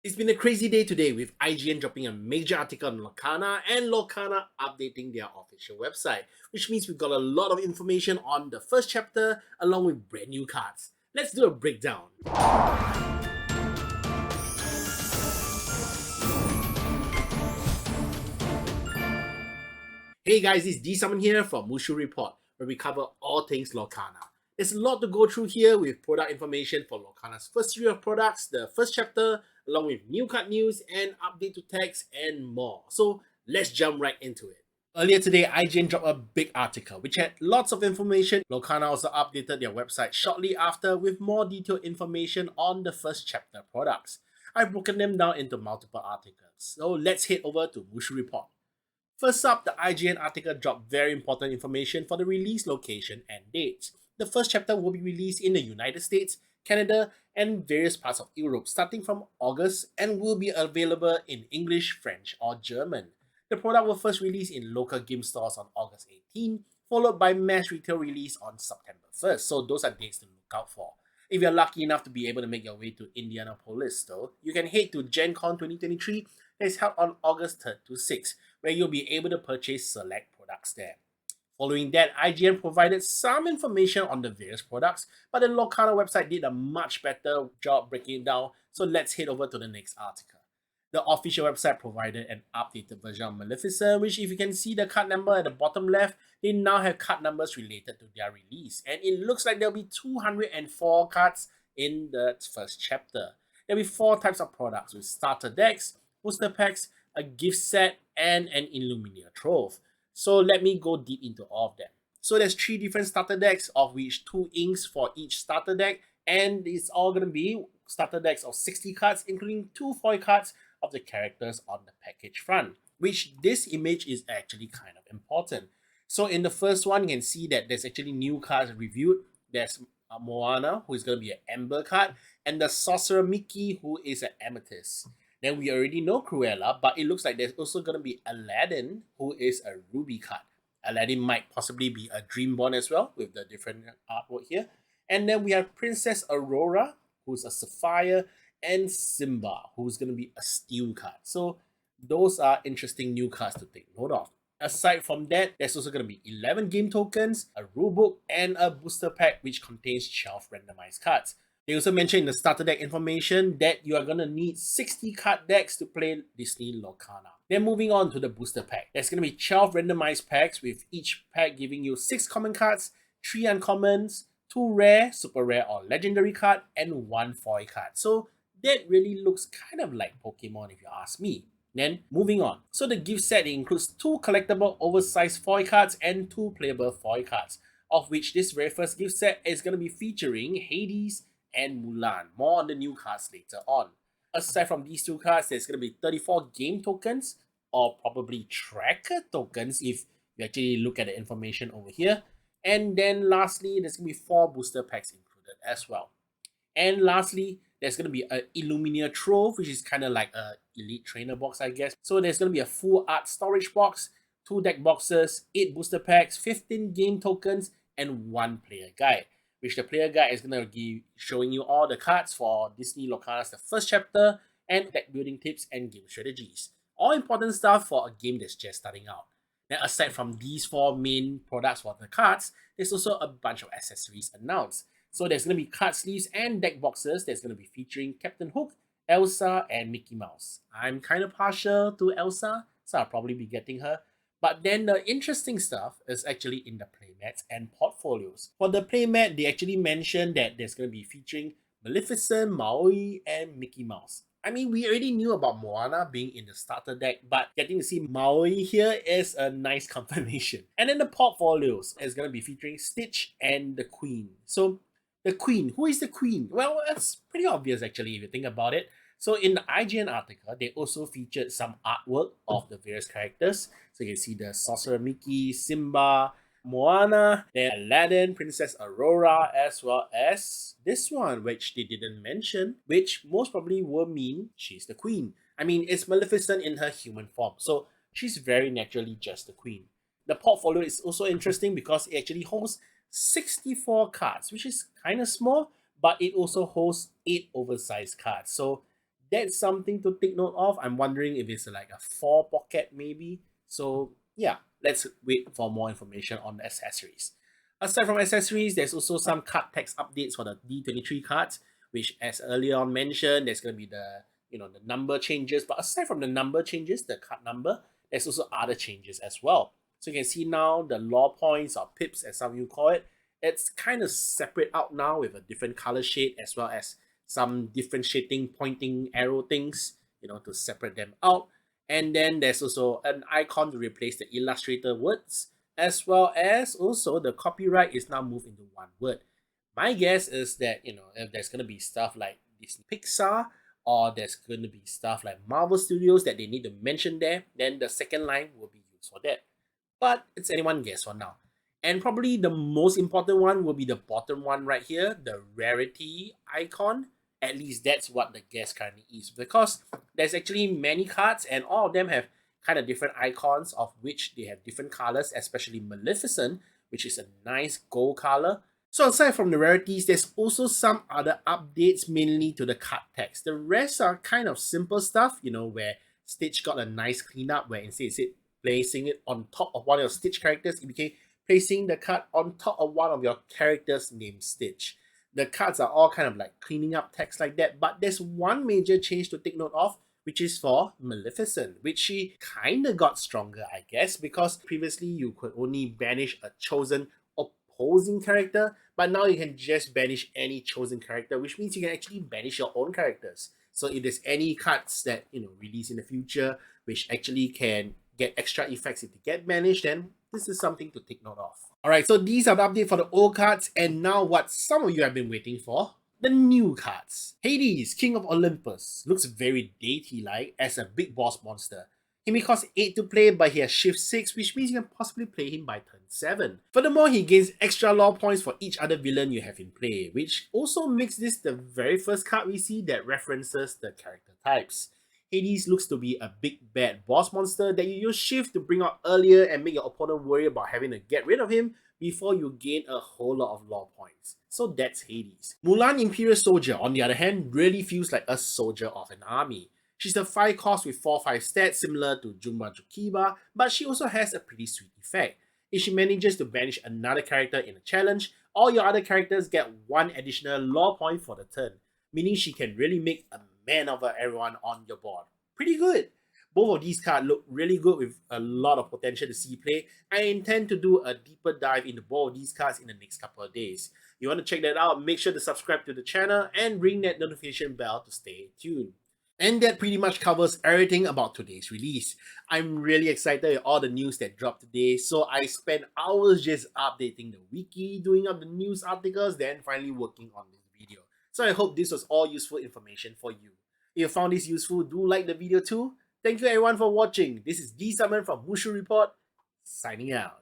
It's been a crazy day today with IGN dropping a major article on Lorcana and Lorcana updating their official website, which means we've got a lot of information on the first chapter along with brand new cards. Let's do a breakdown. Hey guys, it's D-Summon here from Mushu Report, where we cover all things Lorcana. There's a lot to go through here with product information for Lorcana's first series of products, the first chapter, along with new card news and update to text and more. So let's jump right into it. Earlier today, IGN dropped a big article which had lots of information. Lorcana also updated their website shortly after with more detailed information on the first chapter products. I've broken them down into multiple articles. So let's head over to Mushu Report. First up, the IGN article dropped very important information for the release location and dates. The first chapter will be released in the United States, Canada, and various parts of Europe starting from August and will be available in English, French, or German. The product will first release in local game stores on August 18, followed by mass retail release on September 1st, so those are dates to look out for. If you're lucky enough to be able to make your way to Indianapolis though, you can head to Gen Con 2023 that is held on August 3rd to 6th, where you'll be able to purchase select products there. Following that, IGN provided some information on the various products, but the Lorcana website did a much better job breaking it down, so let's head over to the next article. The official website provided an updated version of Maleficent, which if you can see the card number at the bottom left, they now have card numbers related to their release, and it looks like there'll be 204 cards in the first chapter. There'll be 4 types of products with starter decks, booster packs, a gift set, and an Illuminator Trove. So let me go deep into all of them. So there's 3 different starter decks, of which 2 inks for each starter deck, and it's all going to be starter decks of 60 cards, including 2 foil cards of the characters on the package front, which this image is actually kind of important. So in the first one, you can see that there's actually new cards reviewed. There's Moana, who is going to be an Amber card, and the Sorcerer Mickey, who is an Amethyst. Then we already know Cruella, but it looks like there's also going to be Aladdin, who is a Ruby card. Aladdin might possibly be a Dreamborn as well, with the different artwork here. And then we have Princess Aurora, who's a Sapphire, and Simba, who's going to be a Steel card. So those are interesting new cards to take note of. Aside from that, there's also going to be 11 game tokens, a rulebook, and a booster pack which contains 12 randomized cards. They also mentioned in the starter deck information that you are going to need 60 card decks to play Disney Lorcana. Then moving on to the booster pack. There's going to be 12 randomized packs, with each pack giving you 6 common cards, 3 uncommons, 2 rare, super rare or legendary card, and 1 foil card. So that really looks kind of like Pokemon if you ask me. Then moving on. So the gift set includes 2 collectible oversized foil cards and 2 playable foil cards, of which this very first gift set is going to be featuring Hades and Mulan. More on the new cards later on. Aside from these 2 cards, there's going to be 34 game tokens, or probably tracker tokens if you actually look at the information over here. And then lastly, there's going to be 4 booster packs included as well. And lastly, there's going to be an Illuminator Trove, which is kind of like a Elite Trainer box, I guess. So there's going to be a full art storage box, 2 deck boxes, 8 booster packs, 15 game tokens, and 1 player guide, which the player guide is going to be showing you all the cards for Disney Lorcana's the first chapter, and deck building tips and game strategies. All important stuff for a game that's just starting out. Now, aside from these 4 main products for the cards, there's also a bunch of accessories announced. So there's going to be card sleeves and deck boxes that's going to be featuring Captain Hook, Elsa, and Mickey Mouse. I'm kind of partial to Elsa, so I'll probably be getting her. But then the interesting stuff is actually in the playmats and portfolios. For the playmat, they actually mentioned that there's going to be featuring Maleficent, Maui, and Mickey Mouse. I mean, we already knew about Moana being in the starter deck, but getting to see Maui here is a nice confirmation. And then the portfolios is going to be featuring Stitch and the Queen. So the Queen, who is the Queen? Well, it's pretty obvious actually if you think about it. So in the IGN article, they also featured some artwork of the various characters. So you can see the Sorcerer Mickey, Simba, Moana, then Aladdin, Princess Aurora, as well as this one, which they didn't mention, which most probably will mean she's the Queen. I mean, it's Maleficent in her human form, so she's very naturally just the Queen. The portfolio is also interesting because it actually holds 64 cards, which is kind of small, but it also holds 8 oversized cards. So that's something to take note of. I'm wondering if it's like a 4 pocket maybe. So yeah, let's wait for more information on the accessories. Aside from accessories, there's also some card text updates for the D23 cards, which as earlier on mentioned, there's going to be the number changes. But aside from the number changes, the card number, there's also other changes as well. So you can see now the law points or pips, as some of you call it, it's kind of separate out now with a different color shade as well as some differentiating pointing arrow things, to separate them out. And then there's also an icon to replace the illustrator words, as well as also the copyright is now moved into one word. My guess is that, if there's going to be stuff like Disney Pixar, or there's going to be stuff like Marvel Studios that they need to mention there, then the second line will be used for that. But it's anyone's guess for now. And probably the most important one will be the bottom one right here, the rarity icon. At least that's what the guess currently is, because there's actually many cards and all of them have kind of different icons, of which they have different colors, especially Maleficent, which is a nice gold color. So aside from the rarities, there's also some other updates, mainly to the card text. The rest are kind of simple stuff, where Stitch got a nice cleanup, where instead it said placing it on top of one of your Stitch characters, it became placing the card on top of one of your characters named Stitch. The cards are all kind of like cleaning up text like that, but there's one major change to take note of, which is for Maleficent, which she kind of got stronger, I guess, because previously you could only banish a chosen opposing character, but now you can just banish any chosen character, which means you can actually banish your own characters. So if there's any cards that release in the future, which actually can get extra effects if they get banished, then this is something to take note of. Alright, so these are the updates for the old cards, and now what some of you have been waiting for, the new cards. Hades, King of Olympus, looks very deity-like as a big boss monster. He may cost 8 to play, but he has shift 6, which means you can possibly play him by turn 7. Furthermore, he gains extra lore points for each other villain you have in play, which also makes this the very first card we see that references the character types. Hades looks to be a big bad boss monster that you use shift to bring out earlier and make your opponent worry about having to get rid of him before you gain a whole lot of lore points. So that's Hades. Mulan Imperial Soldier, on the other hand, really feels like a soldier of an army. She's a 5 cost with 4/5 stats similar to Jumba Jukiba, but she also has a pretty sweet effect. If she manages to banish another character in a challenge, all your other characters get 1 additional lore point for the turn, meaning she can really make a man of everyone on your board. Pretty good. Both of these cards look really good with a lot of potential to see play. I intend to do a deeper dive into both of these cards in the next couple of days. If you want to check that out, make sure to subscribe to the channel and ring that notification bell to stay tuned. And that pretty much covers everything about today's release. I'm really excited with all the news that dropped today, so I spent hours just updating the wiki, doing up the news articles, then finally working on this video. So I hope this was all useful information for you. If you found this useful, do like the video too. Thank you everyone for watching. This is D Summon from Mushu Report, signing out.